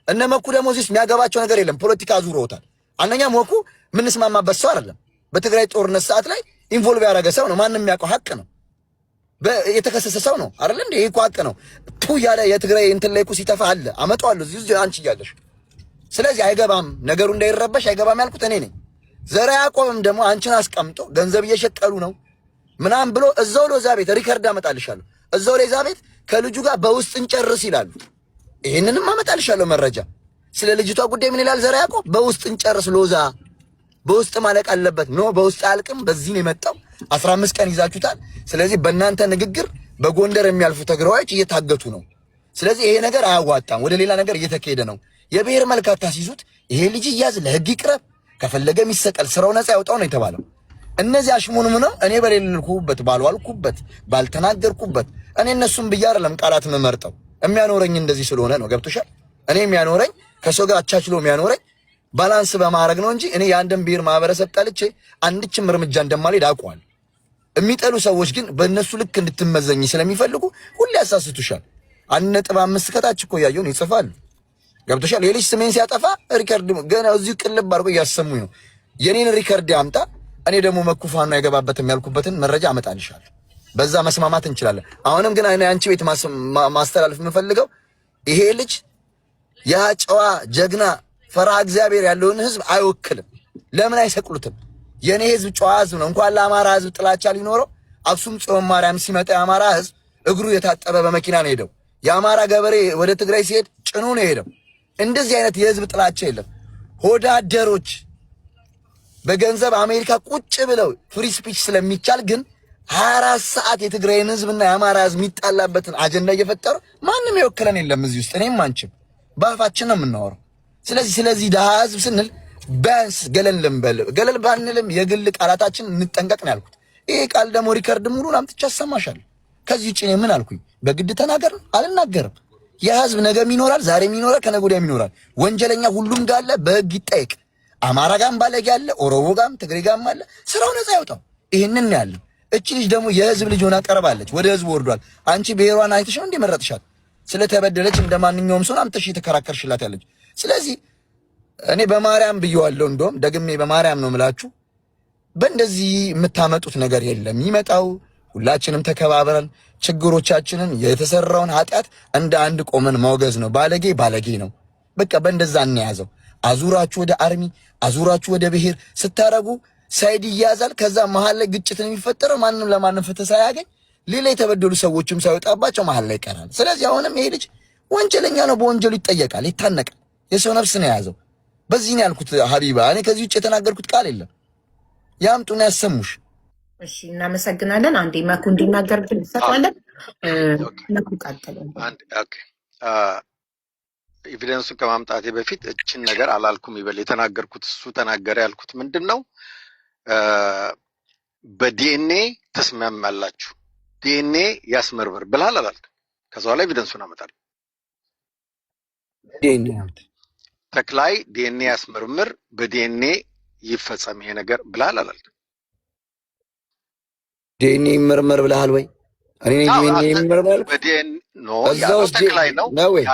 እነ መኩ ደግሞ እዚህ የሚያገባቸው ነገር የለም። ፖለቲካ አዙረውታል። አንደኛ መኩ ምን ስማማበት ሰው አይደለም። በትግራይ ጦርነት ሰዓት ላይ ኢንቮልቭ ያደረገ ሰው ነው። ማንንም የሚያውቀው ሀቅ ነው። የተከሰሰ ሰው ነው አይደል እንዴ? ይሄ እኮ ሀቅ ነው። ቱ ያለ የትግራይ እንትን ላይ እኮ ሲተፋ አለ አመጣዋለሁ እዚህ አንቺ እያለሽ። ስለዚህ አይገባም፣ ነገሩ እንዳይረበሽ አይገባም ያልኩት እኔ ነኝ። ዘራ ያዕቆብም ደግሞ አንቺን አስቀምጦ ገንዘብ እየሸቀሉ ነው ምናምን ብሎ እዛው ሎዛ ቤት ሪከርድ አመጣልሻለሁ። እዛው ሎዛ ቤት ከልጁ ጋር በውስጥ እንጨርስ ይላሉ። ይሄንንም አመጣልሻለሁ መረጃ። ስለ ልጅቷ ጉዳይ ምን ይላል ዘራ ያዕቆብ? በውስጥ እንጨርስ ሎዛ፣ በውስጥ ማለቅ አለበት። ኖ በውስጥ አልቅም፣ በዚህ ነው የመጣው። 15 ቀን ይዛችሁታል። ስለዚህ በእናንተ ንግግር በጎንደር የሚያልፉ ትግራዮች እየታገቱ ነው። ስለዚህ ይሄ ነገር አያዋጣም፣ ወደ ሌላ ነገር እየተካሄደ ነው። የብሔር መልክ አታስይዙት። ይሄ ልጅ ይያዝ፣ ለህግ ይቅረብ፣ ከፈለገ የሚሰቀል፣ ስራው ነፃ ያውጣው ነው የተባለው። እነዚህ አሽሙንም ነው እኔ በሌልኩበት ባልዋልኩበት ባልተናገርኩበት እኔ እነሱም ብዬ አይደለም ቃላት መመርጠው የሚያኖረኝ እንደዚህ ስለሆነ ነው። ገብቶሻል? እኔ የሚያኖረኝ ከሰው ጋር አቻችሎ የሚያኖረኝ ባላንስ በማድረግ ነው እንጂ እኔ የአንድን ብሔር ማህበረሰብ ጠልቼ አንድችም እርምጃ እንደማልሄድ አውቀዋል። የሚጠሉ ሰዎች ግን በእነሱ ልክ እንድትመዘኝ ስለሚፈልጉ ሁሌ ያሳስቱሻል። 1.5 ከታች እኮ ያየውን ይጽፋሉ። ገብቶሻል? የልጅ ስሜን ሲያጠፋ ሪከርድ ገና እዚሁ ቅልብ አድርጎ እያሰሙኝ ነው። የኔን ሪከርድ ያምጣ፣ እኔ ደግሞ መኩፋና የገባበትም ያልኩበትን መረጃ አመጣልሻለሁ። በዛ መስማማት እንችላለን። አሁንም ግን አንቺ ቤት ማስተላለፍ የምፈልገው ይሄ ልጅ ያ ጨዋ ጀግና ፈራ እግዚአብሔር ያለውን ህዝብ አይወክልም። ለምን አይሰቅሉትም? የኔ ህዝብ ጨዋ ህዝብ ነው። እንኳን ለአማራ ህዝብ ጥላቻ ሊኖረው አክሱም ጽዮን ማርያም ሲመጣ የአማራ ህዝብ እግሩ የታጠበ በመኪና ነው ሄደው። የአማራ ገበሬ ወደ ትግራይ ሲሄድ ጭኑ ነው ሄደው። እንደዚህ አይነት የህዝብ ጥላቻ የለም። ሆዳደሮች በገንዘብ አሜሪካ ቁጭ ብለው ፍሪ ስፒች ስለሚቻል ግን 24 ሰዓት የትግራይን ህዝብና የአማራ ህዝብ የሚጣላበትን አጀንዳ እየፈጠሩ ማንም ይወክለን የለም እዚህ ውስጥ። እኔም አንቺም በአፋችን ነው የምናወራው። ስለዚህ ደሃ ህዝብ ስንል ቢያንስ ገለል ልንበል፣ ገለል ባንልም የግል ቃላታችን እንጠንቀቅ ነው ያልኩት። ይሄ ቃል ደግሞ ሪከርድ ሙሉን አምጥቼ አሰማሻለሁ። ከዚህ ውጭ እኔ ምን አልኩኝ? በግድ ተናገር አልናገርም። የህዝብ ነገም ይኖራል፣ ዛሬም ይኖራል፣ ከነገ ወዲያም ይኖራል። ወንጀለኛ ሁሉም ጋር አለ፣ በህግ ይጠየቅ። አማራ ጋም ባለጌ አለ፣ ኦሮሞ ጋም ትግሬ ጋም አለ። ስራው ነፃ ያውጣው። ይሄንን ያለው እቺ ልጅ ደግሞ የህዝብ ልጅ ሆና ቀርባለች፣ ወደ ህዝብ ወርዷል። አንቺ ብሔሯን አይተሽ ነው እንደመረጥሻት። ስለተበደለች እንደማንኛውም ሰው አምጥተሽ የተከራከርሽላት ያለች። ስለዚህ እኔ በማርያም ብየዋለሁ፣ እንደውም ደግሜ በማርያም ነው የምላችሁ። በእንደዚህ የምታመጡት ነገር የለም። ይመጣው ሁላችንም ተከባብረን ችግሮቻችንን የተሰራውን ኃጢአት እንደ አንድ ቆመን ማውገዝ ነው። ባለጌ ባለጌ ነው። በቃ በእንደዛ እንያዘው። አዙራችሁ ወደ አርሚ አዙራችሁ ወደ ብሔር ስታረጉ ሳይድ ይያዛል። ከዛ መሃል ላይ ግጭት ነው የሚፈጠረው። ማንም ለማንም ፍትህ ሳያገኝ ሌላ የተበደሉ ሰዎችም ሳይወጣባቸው መሃል ላይ ይቀራል። ስለዚህ አሁንም ይሄ ልጅ ወንጀለኛ ነው፣ በወንጀሉ ይጠየቃል፣ ይታነቃል። የሰው ነፍስ ነው የያዘው። በዚህ ነው ያልኩት ሀቢባ። እኔ ከዚህ ውጭ የተናገርኩት ቃል የለም። ያምጡና ያሰሙሽ። እሺ፣ እናመሰግናለን። አንዴ መኩ እንዲናገር እንሰጣለን። መኩ ቀጥል። ኦኬ፣ ኤቪደንሱን ከማምጣቴ በፊት እችን ነገር አላልኩም ይበል። የተናገርኩት እሱ ተናገረ ያልኩት ምንድነው? በዲኤንኤ ተስማማላችሁ፣ ዲኤንኤ ያስመርምር ብላል አላልኩም። ከዛ በኋላ ኤቪደንሱን አመጣለሁ። ዲኤንኤ ተክላይ ዲኤንኤ ያስመርምር፣ በዲኤንኤ ይፈጸም ይሄ ነገር ብላል አላልኩም። ዲኤንኤ ይመርመር ብለሃል ወይ? እኔ ዲኤንኤ ይመርመር በዲኤንኤ ነው ያው ተክላይ ነው ወይ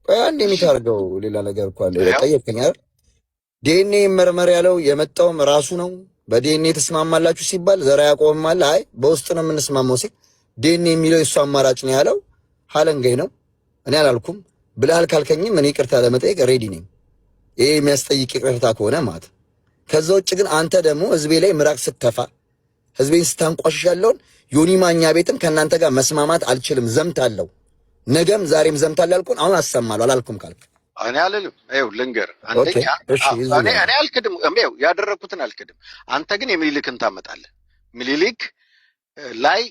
አንድ የሚታርገው ሌላ ነገር እኮ አለ። ጠየቀኝ አይደል? ዲኤንኤ ይመርመር ያለው የመጣውም ራሱ ነው። በዲኤንኤ ተስማማላችሁ ሲባል ዘራ ያዕቆብም አለ አይ በውስጥ ነው የምንስማማው ሲል ዲኤንኤ የሚለው የሱ አማራጭ ነው ያለው። ሀለንገይ ነው እኔ አላልኩም። ብለሃል ካልከኝም እኔ ይቅርታ ለመጠየቅ ሬዲ ነኝ። ይሄ የሚያስጠይቅ ይቅርታ ከሆነ ማለት። ከዛ ውጭ ግን አንተ ደግሞ ህዝቤ ላይ ምራቅ ስተፋ ህዝቤን ስታንቋሽሽ ያለውን ዮኒ ማኛ ቤትም ከእናንተ ጋር መስማማት አልችልም፣ ዘምታለሁ፣ ነገም ዛሬም ዘምታለሁ ያልኩን አሁን አሰማለሁ አላልኩም ካልክ እኔ አልልም። ይኸው ልንገር፣ አንደኛ እኔ አልክድም፣ ይኸው ያደረኩትን አልክድም። አንተ ግን የሚሊክን ታመጣለህ። ሚሊክ ላይ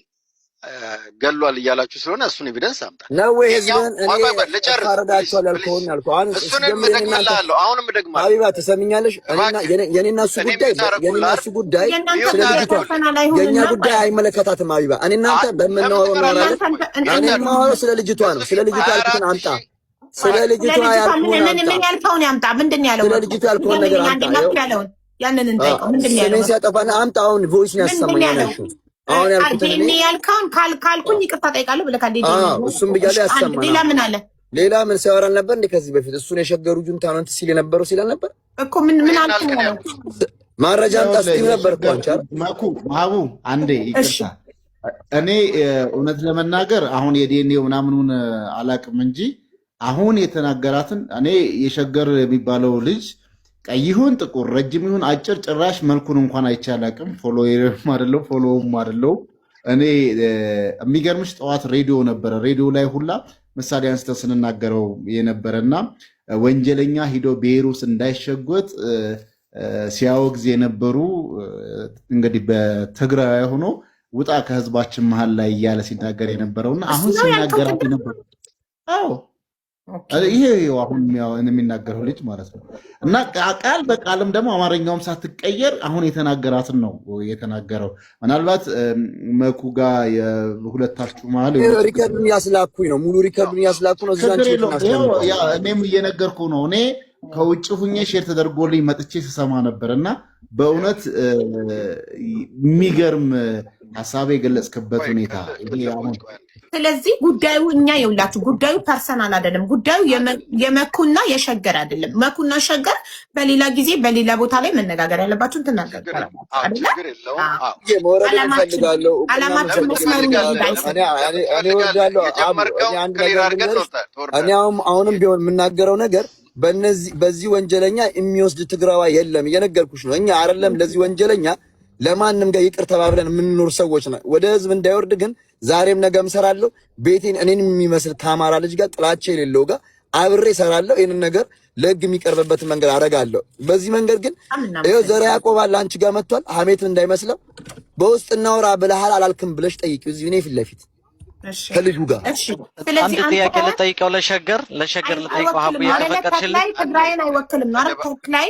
ገሏል እያላችሁ ስለሆነ እሱን ኤቪደንስ አምጣ ነው ወይ? ህዝብን እኔ ታረዳቸዋል ያልከውን ያልከውን እሱንም ደግመላለሁ፣ አሁንም ደግመላለሁ። ሀቢባ ትሰሚኛለሽ? የኔና እሱ ጉዳይ የኛ ጉዳይ አይመለከታትም። ሀቢባ እኔ እናንተ በምናወራው እናወራለን። እኔ የማወራው ስለ ልጅቷ ነው። ስለ ልጅቷ ያልኩትን አምጣ። ስለ ልጅቷ ያልከውን ያምጣ። ምንድን ያለው? ስለ ልጅቷ ያልከውን ነገር አምጣ። ያንን እንጠይቀው። ምንድን ያለው? ስሜን ሲያጠፋና አምጣ። አሁን ቮይስ ነው ያሰማኛል። አሁን ያልኩት ካልኩኝ ይቅርታ ጠይቃለሁ ብለህ ካለ እሱም ብያለሁ ያሰማኛል። ሌላ ምን አለ? ሌላ ምን ሲያወራ ነበር እንዴ? ከዚህ በፊት እሱን የሸገሩ ጁንታ ነው ሲል የነበረው ሲል ነበር እኮ ምን አልኩ ነው ማረጃ አንታስቲው ነበር እኮ አንቻ ማቡ አንዴ ይቅርታ። እኔ እውነት ለመናገር አሁን የዲኤንኤ ምናምኑን አላቅም እንጂ አሁን የተናገራትን እኔ የሸገር የሚባለው ልጅ ቀይ ይሁን ጥቁር ረጅም ይሁን አጭር ጭራሽ መልኩን እንኳን አይቼ አላቅም። ፎሎወርም አይደለው ፎሎውም አይደለው። እኔ የሚገርምሽ ጠዋት ሬዲዮ ነበረ። ሬዲዮ ላይ ሁላ ምሳሌ አንስተን ስንናገረው የነበረና ወንጀለኛ ሂዶ ብሔሩስ እንዳይሸጎጥ ሲያወግዝ የነበሩ እንግዲህ በትግራይ ሆኖ ውጣ ከህዝባችን መሃል ላይ እያለ ሲናገር የነበረውና አሁን ሲናገራት የነበረው አዎ ይሄ አሁን የሚናገረው ልጅ ማለት ነው። እና ቃል በቃልም ደግሞ አማርኛውም ሳትቀየር አሁን የተናገራትን ነው የተናገረው። ምናልባት መኩ ጋር የሁለታችሁ መሀል ሪከርዱን ያስላኩኝ ነው ሙሉ ሪከርዱን ያስላኩ ነው። እኔም እየነገርኩ ነው። እኔ ከውጭ ሁኜ ሼር ተደርጎልኝ መጥቼ ስሰማ ነበር እና በእውነት የሚገርም ሀሳብ የገለጽክበት ሁኔታ ይሄ አሁን ስለዚህ ጉዳዩ እኛ የውላችሁ ጉዳዩ ፐርሰናል አይደለም። ጉዳዩ የመኩና የሸገር አይደለም። መኩና ሸገር በሌላ ጊዜ በሌላ ቦታ ላይ መነጋገር ያለባችሁን ትናገራላችሁ አይደለ? አላማችን መስመሩ አሁንም ቢሆን የምናገረው ነገር በዚህ ወንጀለኛ የሚወስድ ትግራዋ የለም። እየነገርኩሽ ነው። እኛ አይደለም ለዚህ ወንጀለኛ ለማንም ጋር ይቅር ተባብለን የምንኖር ሰዎች ነው። ወደ ህዝብ እንዳይወርድ ግን ዛሬም ነገም እሰራለሁ። ቤቴን እኔን የሚመስል ከአማራ ልጅ ጋር ጥላቻ የሌለው ጋር አብሬ እሰራለሁ። ይሄንን ነገር ለህግ የሚቀርብበትን መንገድ አደርጋለሁ። በዚህ መንገድ ግን ይኸው ዘርዓ ያዕቆብ አለ አንቺ ጋር መጥቷል። ሀሜትን እንዳይመስለው በውስጥ እናውራ ብለሃል አላልክም ብለሽ ጠይቂው። እዚህ እኔ ፊት ለፊት ከልጁ ጋር አንድ ጥያቄ ልጠይቀው። ለሸገር ልጠይቀው። ሀቡ የፈቀድሽልኝ ትግራይን አይወክልም ነው አይደል? ተክላይ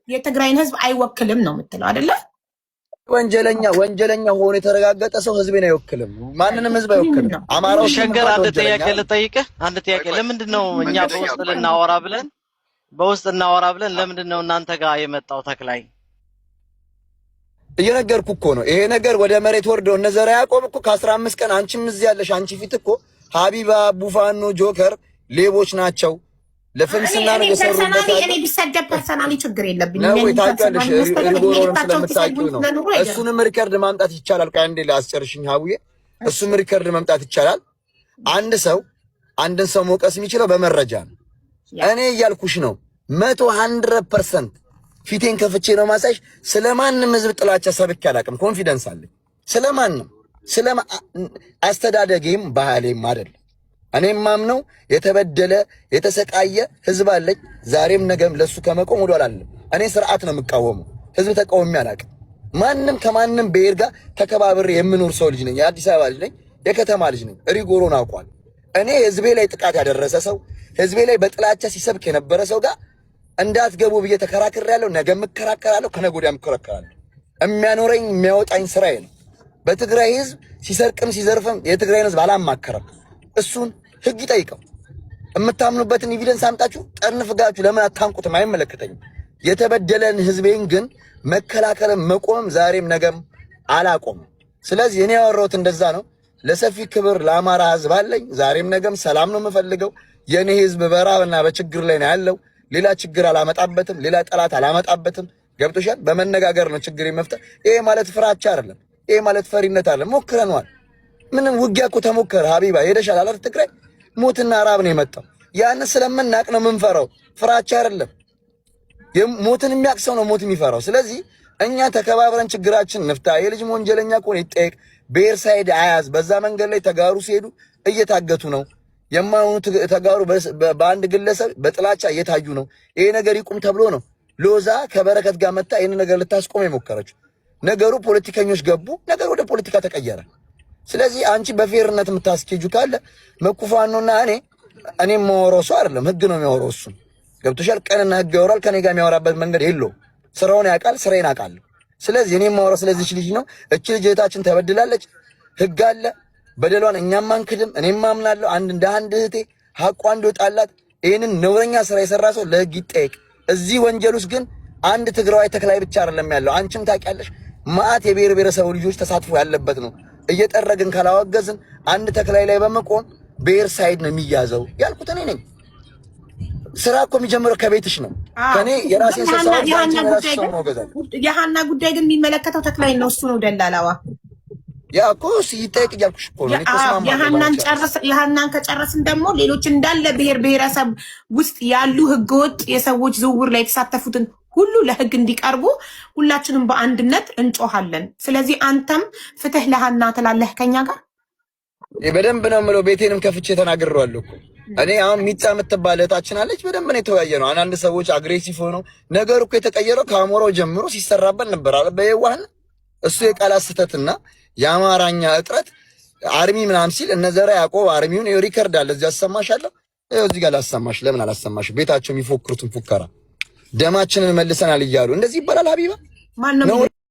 የትግራይን ህዝብ አይወክልም ነው የምትለው አይደለ? ወንጀለኛ ሆኖ የተረጋገጠ ሰው ህዝብን አይወክልም። ማንንም ህዝብ አይወክልም። አማራው ሸገር አንድ ጥያቄ ልጠይቅህ። አንድ ጥያቄ ለምንድን ነው እኛ በውስጥ እናወራ ብለን ለምንድን ነው እናንተ ጋር የመጣው ተክላይ? እየነገርኩ እኮ ነው። ይሄ ነገር ወደ መሬት ወርዶ እነ ዘርዓ ያዕቆብ እኮ ከ15 ቀን አንቺም እዚህ ያለሽ አንቺ ፊት እኮ ሀቢባ ቡፋኖ ጆከር ሌቦች ናቸው ለፍምስና ነው የሰሩበት። እኔ ቢሰደብ ፐርሰናሊ ችግር የለብኝም። ነው ታውቂያለሽ፣ ሪጎሮን ስለምታውቂው ነው። እሱንም ሪከርድ ማምጣት ይቻላል። ቆይ አንዴ ላስጨርሽኝ ሀቡዬ። እሱም ሪከርድ ማምጣት ይቻላል። አንድ ሰው አንድን ሰው መውቀስ የሚችለው በመረጃ ነው። እኔ እያልኩሽ ነው 100% ፊቴን ከፍቼ ነው ማሳይሽ። ስለማንም ህዝብ ጥላቻ ሰብኬ አላውቅም። ኮንፊደንስ አለኝ። ስለማንም አስተዳደጌም ባህሌም አይደለም። እኔም ማምነው የተበደለ የተሰቃየ ህዝብ አለኝ። ዛሬም ነገም ለሱ ከመቆም ወደ ኋላ አልልም። እኔ ስርዓት ነው የምቃወመው። ህዝብ ተቃውሞ አላውቅም። ማንም ከማንም ብሔር ጋር ተከባብሬ የምኖር ሰው ልጅ ነኝ። የአዲስ አበባ ልጅ ነኝ። የከተማ ልጅ ነኝ። ሪጎሮን አውቋል። እኔ ህዝቤ ላይ ጥቃት ያደረሰ ሰው ህዝቤ ላይ በጥላቻ ሲሰብክ የነበረ ሰው ጋር እንዳትገቡ ብዬ ተከራክሬያለሁ። ነገም እከራከራለሁ። ከነገ ወዲያም እከራከራለሁ። የሚያኖረኝ የሚያወጣኝ ስራዬ ነው። በትግራይ ህዝብ ሲሰርቅም ሲዘርፍም የትግራይን ህዝብ አላማከረም። እሱን ህግ ይጠይቀው። የምታምኑበትን ኤቪደንስ አምጣችሁ ጠርንፍጋችሁ ለምን አታንቁትም? አይመለከተኝም። የተበደለን ህዝቤን ግን መከላከልም መቆምም ዛሬም ነገም አላቆምም። ስለዚህ እኔ ያወራሁት እንደዛ ነው። ለሰፊ ክብር ለአማራ ህዝብ አለኝ። ዛሬም ነገም ሰላም ነው የምፈልገው። የኔ ህዝብ በራብና በችግር ላይ ነው ያለው። ሌላ ችግር አላመጣበትም። ሌላ ጠላት አላመጣበትም። ገብቶሻል? በመነጋገር ነው ችግር መፍታት። ይሄ ማለት ፍራቻ አይደለም። ይሄ ማለት ፈሪነት አይደለም። ሞክረናል። ምንም ውጊያ እኮ ተሞከረ። ሀቢባ ሄደሻል አላት ትግራይ ሞትና ራብ ነው የመጣው። ያን ስለምናቅ ነው የምንፈራው። ፍራቻ አይደለም። ሞትን የሚያቅሰው ነው ሞት የሚፈራው። ስለዚህ እኛ ተከባብረን ችግራችን እንፍታ። የልጅ ወንጀለኛ ከሆነ ይጠየቅ። ብሔር ሳይድ አያዝ። በዛ መንገድ ላይ ተጋሩ ሲሄዱ እየታገቱ ነው። የማይሆኑ ተጋሩ በአንድ ግለሰብ በጥላቻ እየታዩ ነው። ይሄ ነገር ይቁም ተብሎ ነው ሎዛ ከበረከት ጋር መጣ ይሄን ነገር ልታስቆም የሞከረችው። ነገሩ ፖለቲከኞች ገቡ። ነገር ወደ ፖለቲካ ተቀየረ። ስለዚህ አንቺ በፌርነት የምታስኬጁ ካለ መኩፋኖና እኔ የማወራው ሰው አይደለም። ህግ ነው የሚያወራው እሱ። ገብቶሻል? ቀንና ህግ ያወራል። ከኔ ጋር የሚያወራበት መንገድ የለውም። ስራውን ያውቃል፣ ስራዬን አውቃለሁ። ስለዚህ እኔ የማወራው ስለዚህ ልጅ ነው። እቺ ልጅ እህታችን ተበድላለች። ህግ አለ። በደሏን እኛም አንክድም። እኔም ማምናለሁ። እንደ አንድ እህቴ ሐቋ እንዲወጣላት ይሄንን ነውረኛ ስራ የሰራ ሰው ለህግ ይጠየቅ። እዚህ ወንጀል ውስጥ ግን አንድ ትግራዋይ ተክላይ ብቻ አይደለም ያለው። አንቺም ታውቂያለሽ። ማአት የብሔር ብሔረሰብ ልጆች ተሳትፎ ያለበት ነው። እየጠረግን ካላወገዝን አንድ ተክላይ ላይ በመቆም ብሔር ሳይድ ነው የሚያዘው ያልኩት እኔ ነኝ። ስራ እኮ የሚጀምረው ከቤትሽ ነው። ከኔ የራሴን ሰው የሃና ጉዳይ ግን የሚመለከተው ተክላይ ነው። እሱ ነው ደላላዋ። ያ እኮ ሲጠይቅ እያልኩሽ እኮ ነው። የሃናን ከጨረስን ደግሞ ሌሎች እንዳለ ብሔር ብሔረሰብ ውስጥ ያሉ ህገወጥ የሰዎች ዝውውር ላይ የተሳተፉትን ሁሉ ለህግ እንዲቀርቡ ሁላችንም በአንድነት እንጮሃለን። ስለዚህ አንተም ፍትህ ለሃና ትላለህ ከኛ ጋር። በደንብ ነው የምለው። ቤቴንም ከፍቼ ተናግሬዋለሁ እኮ እኔ። አሁን ሚጣ የምትባል እህታችን አለች። በደንብ ነው የተወያየ ነው። አንዳንድ ሰዎች አግሬሲቭ ሆነው ነገሩ እኮ የተቀየረው ከአሞራው ጀምሮ ሲሰራበት ነበር አለ በየዋህን። እሱ የቃላት ስህተትና የአማርኛ እጥረት አርሚ ምናምን ሲል እነዘራ ያዕቆብ አርሚውን ሪከርድ አለ እዚህ አሰማሻለሁ። ይኸው እዚህ ጋር ላሰማሽ። ለምን አላሰማሽ? ቤታቸው የሚፎክሩትን ፉከራ ደማችንን መልሰናል እያሉ እንደዚህ ይባላል። ሀቢባ ማነው